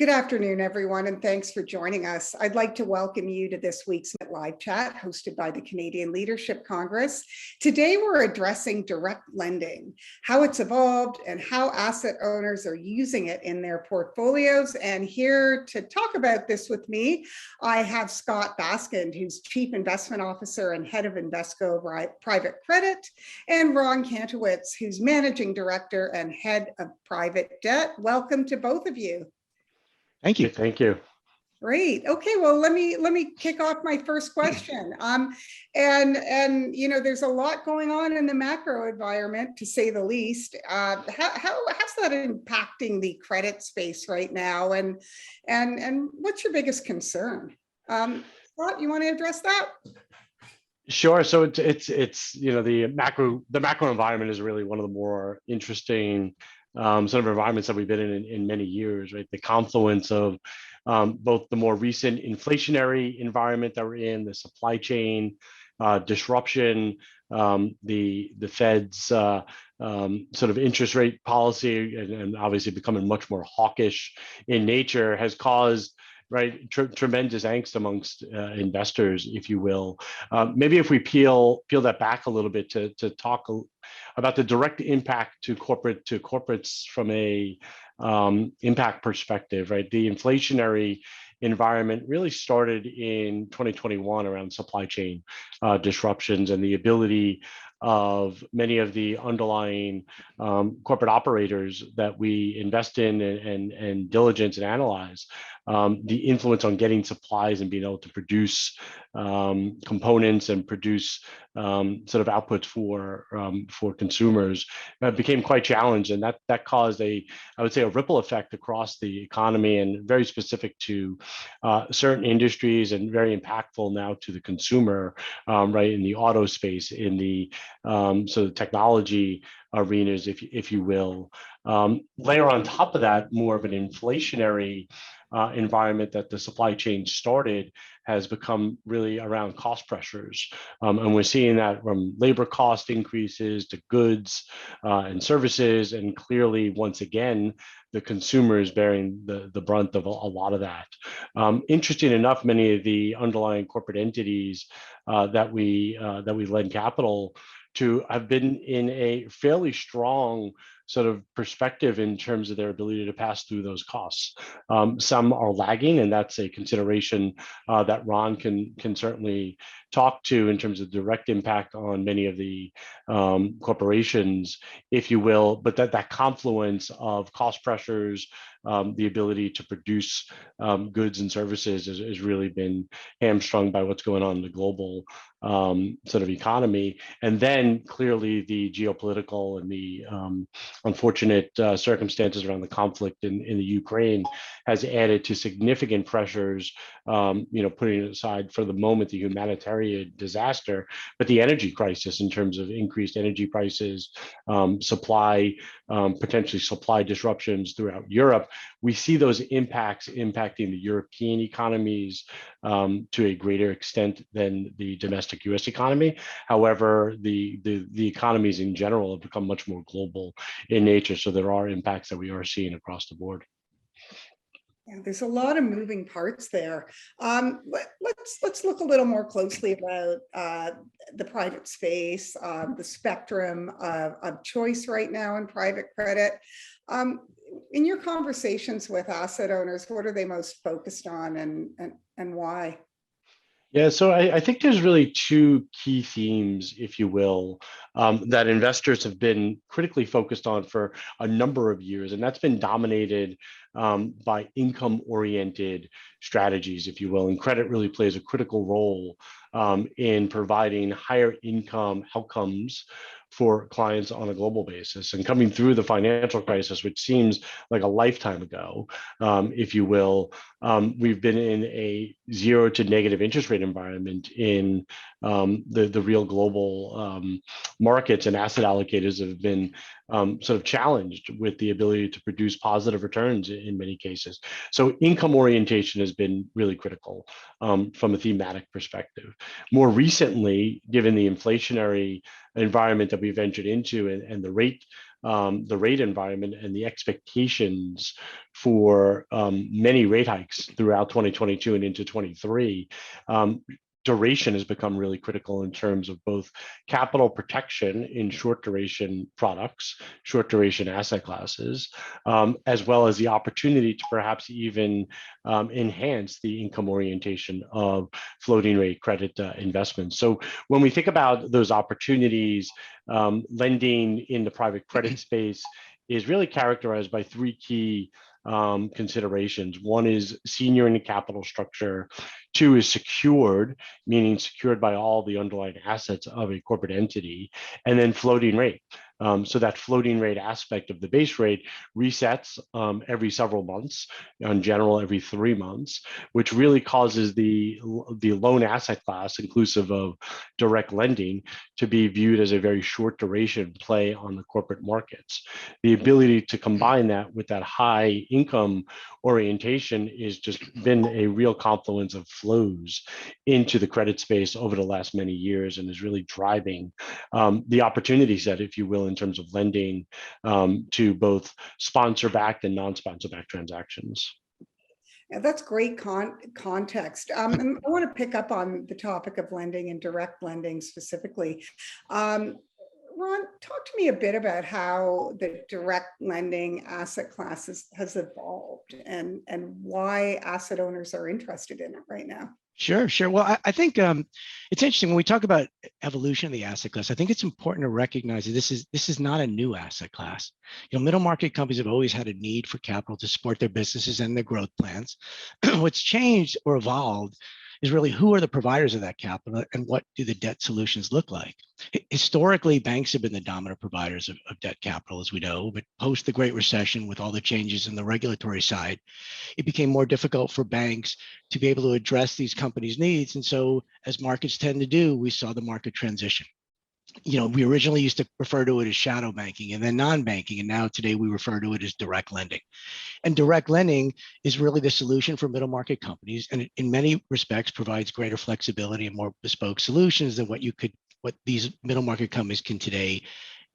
Good afternoon, everyone, and thanks for joining us. I'd like to welcome you to this week's live chat hosted by the Canadian Leadership Congress. Today, we're addressing direct lending, how it's evolved and how asset owners are using it in their portfolios. And here to talk about this with me, I have Scott Baskind, who's Chief Investment Officer and Head of Invesco Private Credit, and Ron Kantowitz, who's Managing Director and Head of Private Debt. Welcome to both of you. Thank you. Thank you. Great. Okay. Well, let me kick off my first question. And you know, there's a lot going on in the macro environment, to say the least. How's that impacting the credit space right now? And what's your biggest concern? Scott, you want to address that? Sure. So it's you know, the macro environment is really one of the more interesting sort of environments that we've been in many years, right? The confluence of both the more recent inflationary environment that we're in, the supply chain disruption, the Fed's sort of interest rate policy, and obviously becoming much more hawkish in nature, has caused tremendous angst amongst investors, if you will. Maybe if we peel that back a little bit to talk about the direct impact to corporates from a impact perspective, right? The inflationary environment really started in 2021 around supply chain disruptions and the ability of many of the underlying corporate operators that we invest in and diligence and analyze, the influence on getting supplies and being able to produce components and produce sort of outputs for consumers became quite challenged, and that caused I would say a ripple effect across the economy, and very specific to certain industries, and very impactful now to the consumer, right, in the auto space, in the sort of technology arenas, if you will. Layer on top of that more of an inflationary environment that the supply chain started has become really around cost pressures. And we're seeing that from labor cost increases to goods and services, and clearly, once again, the consumer is bearing the brunt of a lot of that. Interesting enough, many of the underlying corporate entities that we lend capital to have been in a fairly strong sort of perspective in terms of their ability to pass through those costs. Some are lagging, and that's a consideration that Ron can certainly talk to in terms of direct impact on many of the corporations, if you will. But that confluence of cost pressures, the ability to produce goods and services has really been hamstrung by what's going on in the global sort of economy. And then clearly the geopolitical and the unfortunate circumstances around the conflict in the Ukraine has added to significant pressures, you know, putting aside for the moment the humanitarian disaster, but the energy crisis in terms of increased energy prices, supply, potentially supply disruptions throughout Europe. We see those impacts impacting the European economies to a greater extent than the domestic U.S. economy. However, the economies in general have become much more global in nature, so there are impacts that we are seeing across the board. Yeah, there's a lot of moving parts there. Let's look a little more closely about the private space, the spectrum of choice right now in private credit. In your conversations with asset owners, what are they most focused on, and why? Yeah, so I think there's really two key themes, if you will, that investors have been critically focused on for a number of years, and that's been dominated by income-oriented strategies, if you will. And credit really plays a critical role in providing higher income outcomes for clients on a global basis. And coming through the financial crisis, which seems like a lifetime ago, if you will, we've been in a zero to negative interest rate environment in the real global markets, and asset allocators have been sort of challenged with the ability to produce positive returns in many cases. So income orientation has been really critical from a thematic perspective. More recently, given the inflationary environment that we've entered into and the rate the rate environment and the expectations for many rate hikes throughout 2022 and into 23, duration has become really critical in terms of both capital protection in short duration products, short duration asset classes, as well as the opportunity to perhaps even enhance the income orientation of floating rate credit investments. So when we think about those opportunities, lending in the private credit space is really characterized by three key considerations. One is senior in the capital structure. Two is secured, meaning secured by all the underlying assets of a corporate entity. And then floating rate. So that floating rate aspect of the base rate resets every several months, in general every 3 months, which really causes the loan asset class, inclusive of direct lending, to be viewed as a very short duration play on the corporate markets. The ability to combine that with that high income orientation is just been a real confluence of flows into the credit space over the last many years, and is really driving the opportunity set, if you will, in terms of lending to both sponsor-backed and non-sponsor-backed transactions. Yeah, that's great context. And I want to pick up on the topic of lending and direct lending specifically. Ron, talk to me a bit about how the direct lending asset class has evolved and why asset owners are interested in it right now. Sure. Well, I think it's interesting when we talk about evolution of the asset class. I think it's important to recognize that this is not a new asset class. Middle market companies have always had a need for capital to support their businesses and their growth plans. What's changed or evolved is really who are the providers of that capital and what do the debt solutions look like. Historically, banks have been the dominant providers of debt capital, as we know, but post the Great Recession, with all the changes in the regulatory side, it became more difficult for banks to be able to address these companies' needs. And so, as markets tend to do, we saw the market transition. We originally used to refer to it as shadow banking and then non-banking, and now today we refer to it as direct lending. And direct lending is really the solution for middle market companies, and in many respects provides greater flexibility and more bespoke solutions than what these middle market companies can today,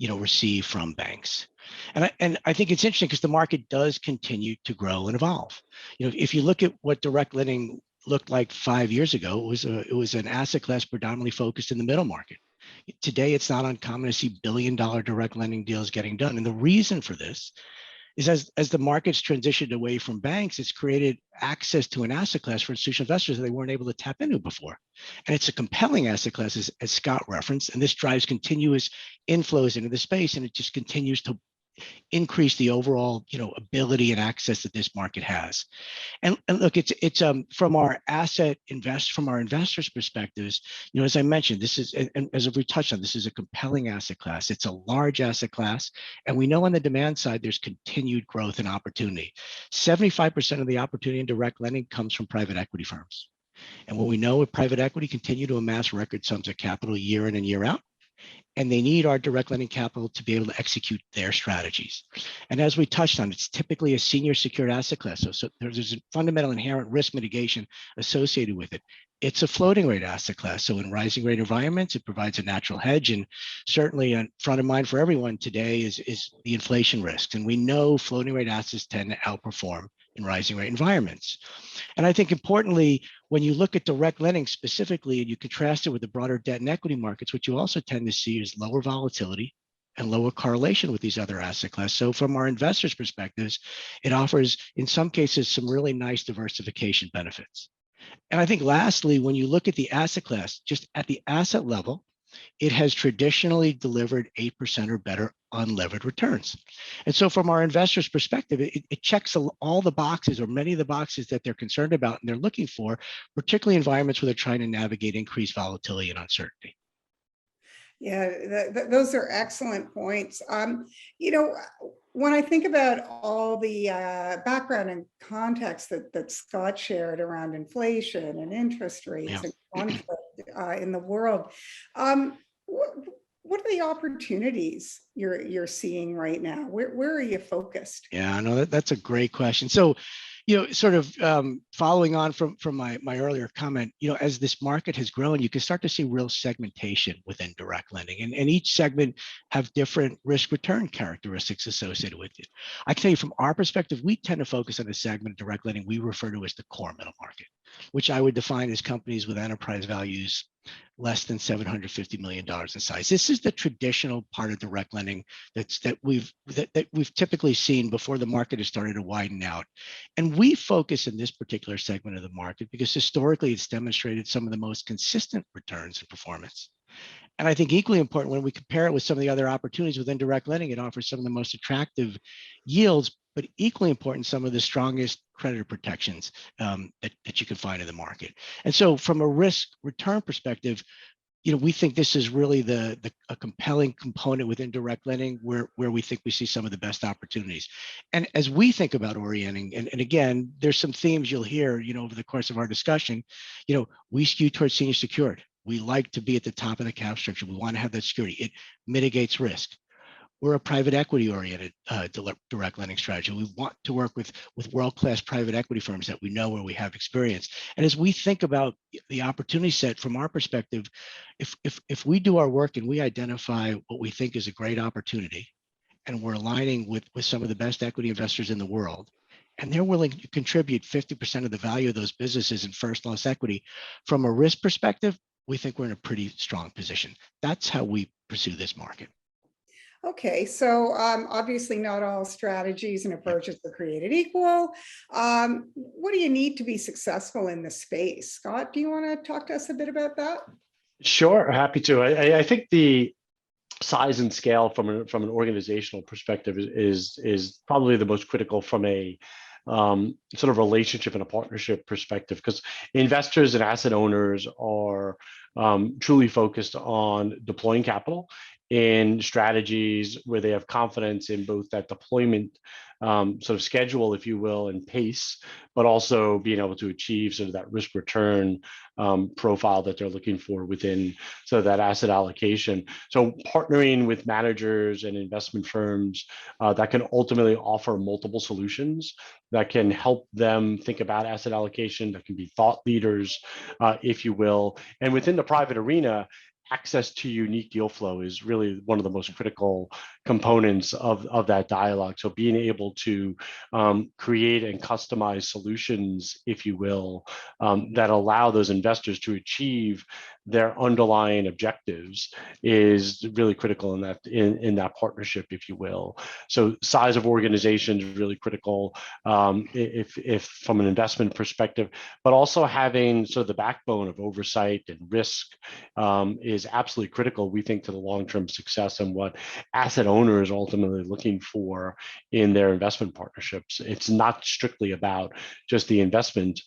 receive from banks. And I think it's interesting because the market does continue to grow and evolve. If you look at what direct lending looked like 5 years ago, it was an asset class predominantly focused in the middle market. Today, it's not uncommon to see billion-dollar direct lending deals getting done. And the reason for this is as the markets transitioned away from banks, it's created access to an asset class for institutional investors that they weren't able to tap into before. And it's a compelling asset class, as Scott referenced, and this drives continuous inflows into the space, and it just continues to increase the overall, ability and access that this market has. And look, it's from our investors' perspectives, as I mentioned, this is, and as we touched on, this is a compelling asset class. It's a large asset class, and we know on the demand side there's continued growth and opportunity. 75% of the opportunity in direct lending comes from private equity firms. And what we know with private equity continue to amass record sums of capital year in and year out. And they need our direct lending capital to be able to execute their strategies. And as we touched on, it's typically a senior secured asset class. So there's a fundamental inherent risk mitigation associated with it. It's a floating rate asset class. So in rising rate environments, it provides a natural hedge. And certainly front of mind for everyone today is the inflation risks. And we know floating rate assets tend to outperform in rising rate environments. And I think importantly, when you look at direct lending specifically and you contrast it with the broader debt and equity markets, what you also tend to see is lower volatility and lower correlation with these other asset classes. So from our investors' perspectives, it offers, in some cases, some really nice diversification benefits. And I think lastly, when you look at the asset class, just at the asset level, it has traditionally delivered 8% or better unlevered returns. And so from our investors' perspective, it checks all the boxes, or many of the boxes that they're concerned about and they're looking for, particularly environments where they're trying to navigate increased volatility and uncertainty. Yeah, those are excellent points. When I think about all the background and context that Scott shared around inflation and interest rates and conflict in the world, what are the opportunities you're seeing right now? Where are you focused? Yeah, no, that's a great question. So, Sort of following on from my earlier comment, as this market has grown, you can start to see real segmentation within direct lending, and each segment have different risk return characteristics associated with it. I can tell you from our perspective, we tend to focus on a segment of direct lending we refer to as the core middle market, which I would define as companies with enterprise values less than $750 million in size. This is the traditional part of direct lending that we've typically seen before the market has started to widen out. And we focus in this particular segment of the market because historically it's demonstrated some of the most consistent returns and performance. And I think equally important, when we compare it with some of the other opportunities within direct lending, it offers some of the most attractive yields, but equally important, some of the strongest creditor protections that you can find in the market. And so from a risk return perspective, we think this is really a compelling component within direct lending where we think we see some of the best opportunities. And as we think about orienting, and again, there's some themes you'll hear, over the course of our discussion, we skew towards senior secured. We like to be at the top of the cap structure. We want to have that security. It mitigates risk. We're a private equity oriented direct lending strategy. We want to work with world-class private equity firms that we know where we have experience. And as we think about the opportunity set from our perspective, if we do our work and we identify what we think is a great opportunity, and we're aligning with some of the best equity investors in the world, and they're willing to contribute 50% of the value of those businesses in first loss equity, from a risk perspective, we think we're in a pretty strong position. That's how we pursue this market. Okay, so obviously not all strategies and approaches are created equal. What do you need to be successful in this space? Scott, do you want to talk to us a bit about that? Sure, happy to. I think the size and scale from an organizational perspective is probably the most critical from a sort of relationship and a partnership perspective, because investors and asset owners are truly focused on deploying capital in strategies where they have confidence in both that deployment sort of schedule, if you will, and pace, but also being able to achieve sort of that risk return profile that they're looking for within so that asset allocation. So partnering with managers and investment firms that can ultimately offer multiple solutions that can help them think about asset allocation, that can be thought leaders, if you will. And within the private arena, access to unique deal flow is really one of the most critical components of that dialogue. So being able to create and customize solutions, if you will, that allow those investors to achieve their underlying objectives is really critical in that partnership, if you will. So size of organization is really critical if from an investment perspective, but also having sort of the backbone of oversight and risk is absolutely critical, we think, to the long-term success and what asset owners are ultimately looking for in their investment partnerships. It's not strictly about just the investment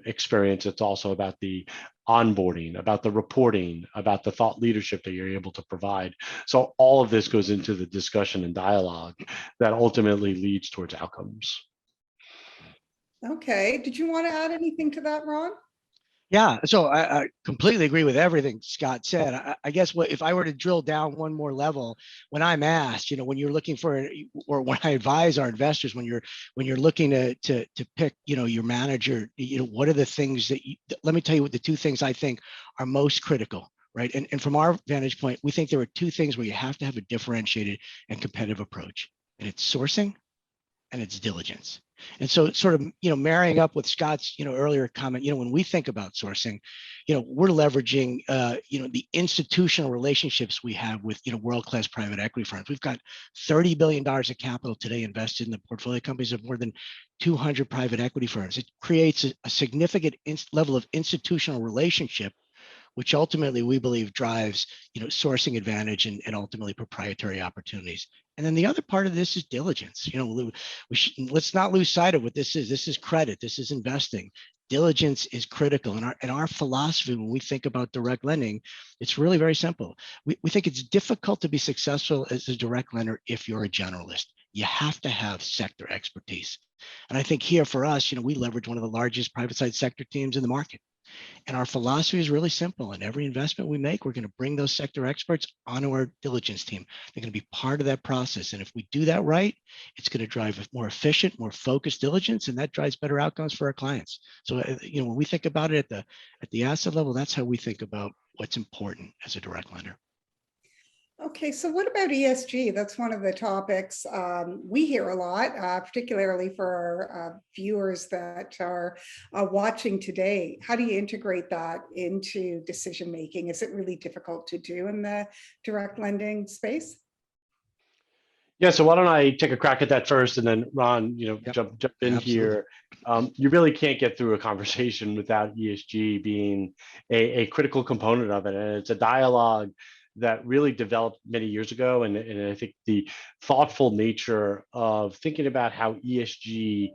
experience. It's also about the onboarding, about the reporting, about the thought leadership that you're able to provide. So all of this goes into the discussion and dialogue that ultimately leads towards outcomes. Okay, did you want to add anything to that, Ron? Yeah, so I completely agree with everything Scott said. I guess if I were to drill down one more level, when I'm asked, when you're looking for, or when I advise our investors, when you're looking to pick, your manager, what are the things let me tell you what the two things I think are most critical, right? And from our vantage point, we think there are two things where you have to have a differentiated and competitive approach, and it's sourcing and it's diligence. And so sort of, marrying up with Scott's, earlier comment, when we think about sourcing, we're leveraging, the institutional relationships we have with, world-class private equity firms. We've got $30 billion of capital today invested in the portfolio companies of more than 200 private equity firms. It creates a significant level of institutional relationship, which ultimately we believe drives, sourcing advantage and ultimately proprietary opportunities. And then the other part of this is diligence. Let's not lose sight of what this is. This is credit. This is investing. Diligence is critical. And our philosophy, when we think about direct lending, it's really very simple. We think it's difficult to be successful as a direct lender if you're a generalist. You have to have sector expertise. And I think here for us, we leverage one of the largest private side sector teams in the market. And our philosophy is really simple. In every investment we make, we're going to bring those sector experts onto our diligence team. They're going to be part of that process. And if we do that right, it's going to drive a more efficient, more focused diligence, and that drives better outcomes for our clients. So, when we think about it at the asset level, that's how we think about what's important as a direct lender. Okay, so what about ESG? That's one of the topics we hear a lot, particularly for our viewers that are watching today. How do you integrate that into decision making? Is it really difficult to do in the direct lending space? Yeah, so why don't I take a crack at that first, and then Ron, Yep, jump in absolutely. here. You really can't get through a conversation without ESG being a critical component of it, and it's a dialogue that really developed many years ago. And I think the thoughtful nature of thinking about how ESG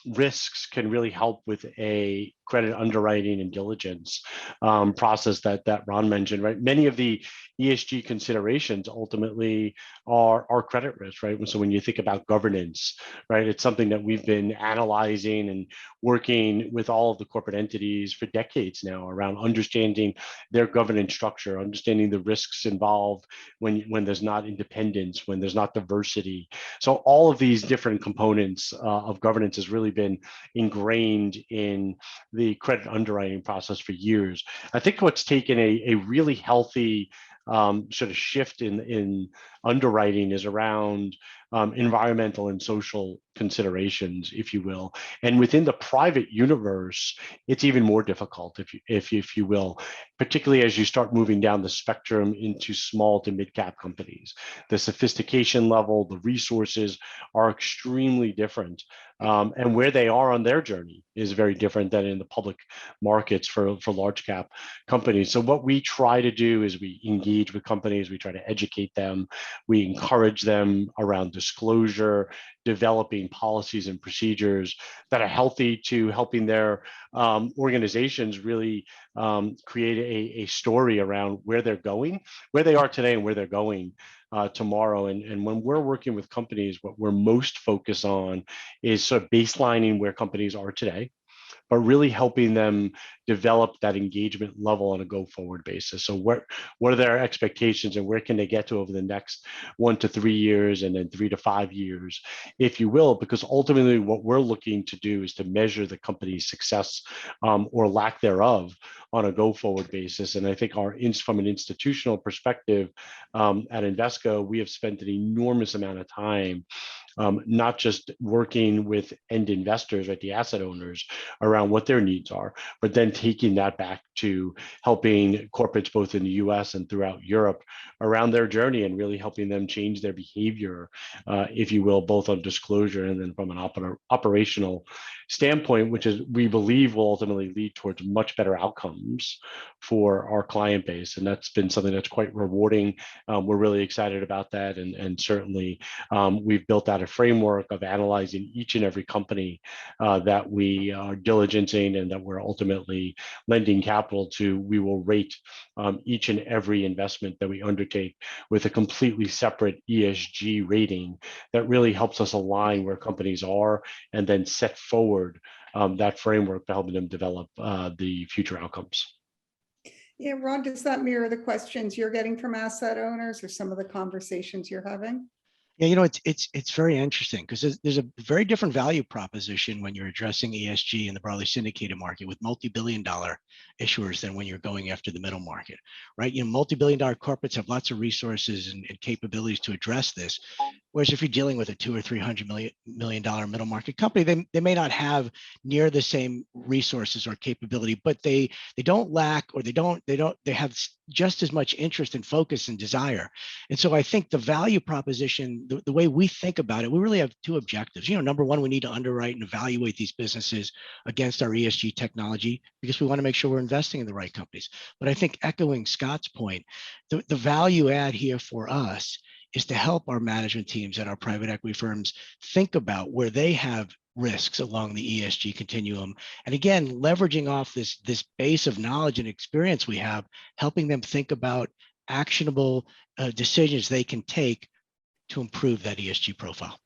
risks can really help with a credit underwriting and diligence process that Ron mentioned, right? Many of the ESG considerations ultimately are credit risk, right? So when you think about governance, right, it's something that we've been analyzing and working with all of the corporate entities for decades now around understanding their governance structure, understanding the risks involved when there's not independence, when there's not diversity. So all of these different components of governance has really been ingrained in the credit underwriting process for years. I think what's taken a really healthy sort of shift in underwriting is around environmental and social considerations, if you will. And within the private universe, it's even more difficult, if you will, particularly as you start moving down the spectrum into small to mid-cap companies. The sophistication level, the resources are extremely different. And where they are on their journey is very different than in the public markets for large cap companies. So what we try to do is we engage with companies, we try to educate them, we encourage them around disclosure, developing policies and procedures that are healthy to helping their organizations really create a story around where they're going, where they are today and where they're going tomorrow. And when we're working with companies, what we're most focused on is sort of baselining where companies are today, but really helping them develop that engagement level on a go-forward basis. So what are their expectations and where can they get to over the next 1 to 3 years and then 3 to 5 years, if you will, because ultimately what we're looking to do is to measure the company's success or lack thereof on a go-forward basis. And I think from an institutional perspective at Invesco, we have spent an enormous amount of time not just working with end investors, right, the asset owners around what their needs are, but then taking that back to helping corporates both in the US and throughout Europe around their journey and really helping them change their behavior, if you will, both on disclosure and then from an operational standpoint, which is we believe will ultimately lead towards much better outcomes for our client base. And that's been something that's quite rewarding. We're really excited about that. And certainly we've built out a framework of analyzing each and every company that we are diligencing and that we're ultimately lending capital to. We will rate each and every investment that we undertake with a completely separate ESG rating that really helps us align where companies are and then set forward that framework to help them develop the future outcomes. Yeah, Ron, does that mirror the questions you're getting from asset owners or some of the conversations you're having? Yeah, it's very interesting because there's a very different value proposition when you're addressing ESG in the broadly syndicated market with multi-billion-dollar issuers than when you're going after the middle market, right? Multi-billion-dollar corporates have lots of resources and capabilities to address this. Whereas if you're dealing with a $200 or $300 million middle market company, they may not have near the same resources or capability, but they don't lack, or they have just as much interest and focus and desire. And so I think the value proposition, the way we think about it, we really have two objectives. Number one, we need to underwrite and evaluate these businesses against our ESG technology because we want to make sure we're investing in the right companies. But I think echoing Scott's point, the value add here for us is to help our management teams and our private equity firms think about where they have risks along the ESG continuum. And again, leveraging off this base of knowledge and experience we have, helping them think about actionable decisions they can take to improve that ESG profile.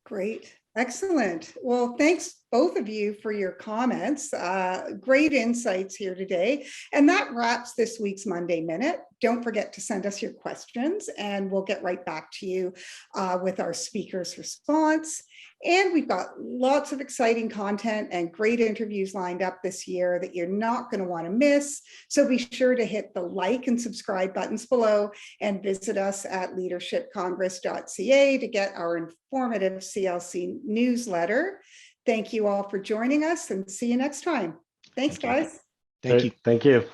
Great. Excellent. Well, thanks both of you for your comments. Great insights here today. And that wraps this week's Monday Minute. Don't forget to send us your questions and we'll get right back to you with our speaker's response. And we've got lots of exciting content and great interviews lined up this year that you're not going to want to miss. So be sure to hit the like and subscribe buttons below and visit us at leadershipcongress.ca to get our informative CLC newsletter. Thank you all for joining us and see you next time. Thanks, guys. Thank you. Thank you.